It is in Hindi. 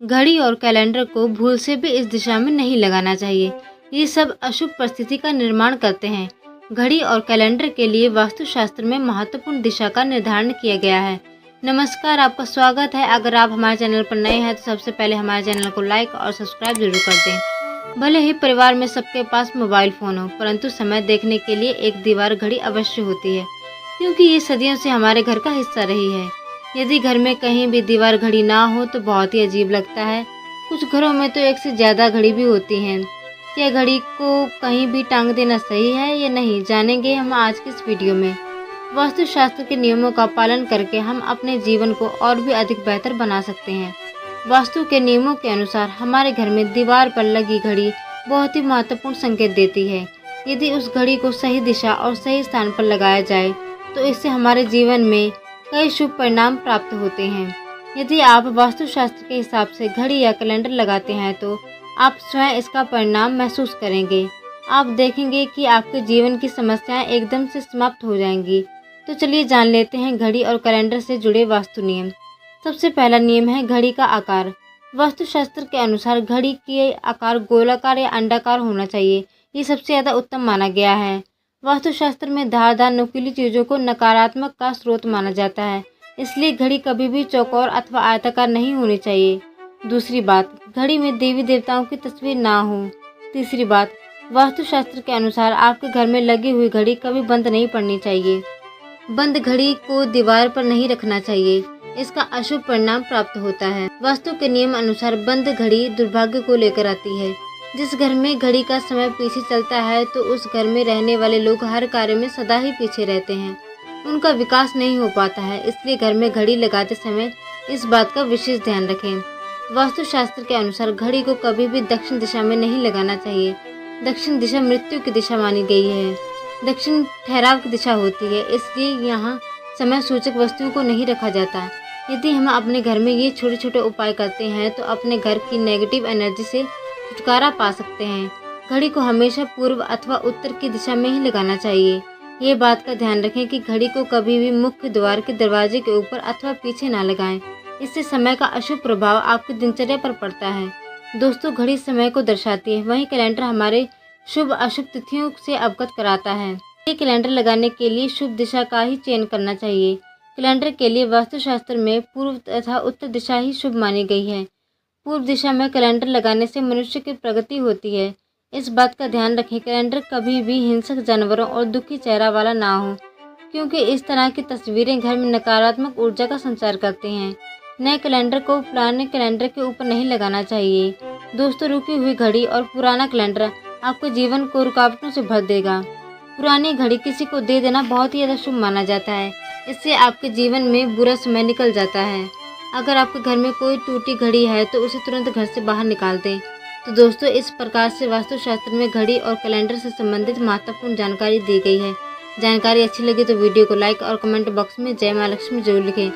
घड़ी और कैलेंडर को भूल से भी इस दिशा में नहीं लगाना चाहिए। ये सब अशुभ परिस्थिति का निर्माण करते हैं। घड़ी और कैलेंडर के लिए वास्तुशास्त्र में महत्वपूर्ण दिशा का निर्धारण किया गया है। नमस्कार, आपका स्वागत है। अगर आप हमारे चैनल पर नए हैं तो सबसे पहले हमारे चैनल को लाइक और सब्सक्राइब जरूर कर दें। भले ही परिवार में सबके पास मोबाइल फ़ोन हो, परंतु समय देखने के लिए एक दीवार घड़ी अवश्य होती है, क्योंकि ये सदियों से हमारे घर का हिस्सा रही है। यदि घर में कहीं भी दीवार घड़ी ना हो तो बहुत ही अजीब लगता है। कुछ घरों में तो एक से ज़्यादा घड़ी भी होती हैं। क्या घड़ी को कहीं भी टांग देना सही है या नहीं, जानेंगे हम आज की इस वीडियो में। वास्तुशास्त्र के नियमों का पालन करके हम अपने जीवन को और भी अधिक बेहतर बना सकते हैं। वास्तु के नियमों के अनुसार हमारे घर में दीवार पर लगी घड़ी बहुत ही महत्वपूर्ण संकेत देती है। यदि उस घड़ी को सही दिशा और सही स्थान पर लगाया जाए तो इससे हमारे जीवन में कई शुभ परिणाम प्राप्त होते हैं। यदि आप वास्तुशास्त्र के हिसाब से घड़ी या कैलेंडर लगाते हैं तो आप स्वयं इसका परिणाम महसूस करेंगे। आप देखेंगे कि आपके जीवन की समस्याएं एकदम से समाप्त हो जाएंगी। तो चलिए जान लेते हैं घड़ी और कैलेंडर से जुड़े वास्तु नियम। सबसे पहला नियम है घड़ी का आकार। वास्तुशास्त्र के अनुसार घड़ी के आकार गोलाकार या अंडाकार होना चाहिए। ये सबसे ज़्यादा उत्तम माना गया है। वास्तुशास्त्र में धारदार नुकीली चीज़ों को नकारात्मक का स्रोत माना जाता है, इसलिए घड़ी कभी भी चौकोर अथवा आयताकार नहीं होनी चाहिए। दूसरी बात, घड़ी में देवी देवताओं की तस्वीर ना हो। तीसरी बात, वास्तुशास्त्र के अनुसार आपके घर में लगी हुई घड़ी कभी बंद नहीं पड़नी चाहिए। बंद घड़ी को दीवार पर नहीं रखना चाहिए, इसका अशुभ परिणाम प्राप्त होता है। वास्तु के नियम अनुसार बंद घड़ी दुर्भाग्य को लेकर आती है। जिस घर में घड़ी का समय पीछे चलता है तो उस घर में रहने वाले लोग हर कार्य में सदा ही पीछे रहते हैं, उनका विकास नहीं हो पाता है। इसलिए घर में घड़ी लगाते समय इस बात का विशेष ध्यान रखें। वास्तुशास्त्र के अनुसार घड़ी को कभी भी दक्षिण दिशा में नहीं लगाना चाहिए। दक्षिण दिशा मृत्यु की दिशा मानी गई है। दक्षिण ठहराव की दिशा होती है, इसलिए यहाँ समय सूचक वस्तुओं को नहीं रखा जाता। यदि हम अपने घर में ये छोटे छोटे उपाय करते हैं तो अपने घर की नेगेटिव एनर्जी से छुटकारा पा सकते हैं। घड़ी को हमेशा पूर्व अथवा उत्तर की दिशा में ही लगाना चाहिए। ये बात का ध्यान रखें कि घड़ी को कभी भी मुख्य द्वार के दरवाजे के ऊपर अथवा पीछे ना लगाएं। इससे समय का अशुभ प्रभाव आपकी दिनचर्या पर पड़ता है। दोस्तों, घड़ी समय को दर्शाती है, वहीं कैलेंडर हमारे शुभ अशुभ तिथियों से अवगत कराता है। ये कैलेंडर लगाने के लिए शुभ दिशा का ही चयन करना चाहिए। कैलेंडर के लिए वास्तुशास्त्र में पूर्व तथा उत्तर दिशा ही शुभ मानी गई है। पूर्व दिशा में कैलेंडर लगाने से मनुष्य की प्रगति होती है। इस बात का ध्यान रखें, कैलेंडर कभी भी हिंसक जानवरों और दुखी चेहरा वाला ना हो, क्योंकि इस तरह की तस्वीरें घर में नकारात्मक ऊर्जा का संचार करते हैं। नए कैलेंडर को पुराने कैलेंडर के ऊपर नहीं लगाना चाहिए। दोस्तों, रुकी हुई घड़ी और पुराना कैलेंडर आपके जीवन को रुकावटों से भर देगा। पुरानी घड़ी किसी को दे देना बहुत ही ज़्यादा शुभ माना जाता है। इससे आपके जीवन में बुरा समय निकल जाता है। अगर आपके घर में कोई टूटी घड़ी है तो उसे तुरंत घर से बाहर निकाल दें। तो दोस्तों, इस प्रकार से वास्तुशास्त्र में घड़ी और कैलेंडर से संबंधित महत्वपूर्ण जानकारी दी गई है। जानकारी अच्छी लगी तो वीडियो को लाइक और कमेंट बॉक्स में जय माँ लक्ष्मी जरूर लिखें।